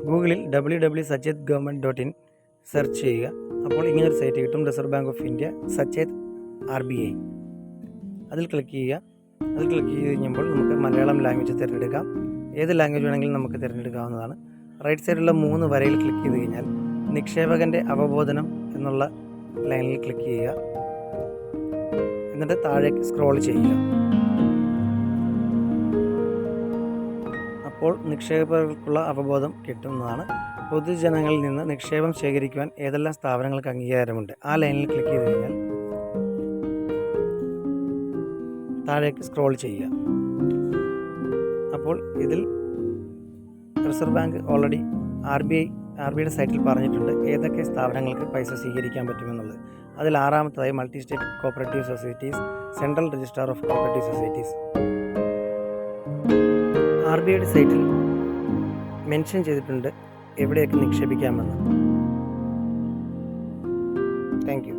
ഗൂഗിളിൽ www.sachetgovernment.in search ചെയ്യുക. അപ്പോൾ ഇങ്ങനൊരു സൈറ്റ് കിട്ടും, reserve bank of India Sachet RBI. അതിൽ ക്ലിക്ക് ചെയ്യുക. അതിൽ ക്ലിക്ക് ചെയ്ത് കഴിഞ്ഞപ്പോൾ നമുക്ക് മലയാളം ലാംഗ്വേജ് തിരഞ്ഞെടുക്കാം. ഏത് ലാംഗ്വേജ് വേണമെങ്കിലും നമുക്ക് തിരഞ്ഞെടുക്കാവുന്നതാണ്. റൈറ്റ് സൈഡിലുള്ള 3 വരയിൽ ക്ലിക്ക് ചെയ്ത് കഴിഞ്ഞാൽ നിക്ഷേപകൻ്റെ അവബോധനം എന്നുള്ള ലൈനിൽ ക്ലിക്ക് ചെയ്യുക. എന്നിട്ട് താഴേക്ക് സ്ക്രോൾ ചെയ്യുക. അപ്പോൾ നിക്ഷേപകർക്കുള്ള അവബോധം കിട്ടുന്നതാണ്. പൊതുജനങ്ങളിൽ നിന്ന് നിക്ഷേപം ശേഖരിക്കുവാൻ ഏതെല്ലാം സ്ഥാപനങ്ങൾക്ക് അംഗീകാരമുണ്ട്, ആ ലൈനിൽ ക്ലിക്ക് ചെയ്ത് കഴിഞ്ഞാൽ താഴേക്ക് സ്ക്രോൾ ചെയ്യുക. അപ്പോൾ ഇതിൽ റിസർവ് ബാങ്ക് ഓൾറെഡി RBIയുടെ സൈറ്റിൽ പറഞ്ഞിട്ടുണ്ട് ഏതൊക്കെ സ്ഥാപനങ്ങൾക്ക് പൈസ സ്വീകരിക്കാൻ പറ്റുമെന്നുള്ളത്. അതിൽ 6-ാമത്തേതായി multi state cooperative societies, central registrar of cooperative societies. RBIയുടെ സൈറ്റിൽ മെൻഷൻ ചെയ്തിട്ടുണ്ട് എവിടെയൊക്കെ നിക്ഷേപിക്കാമെന്ന്. Thank you.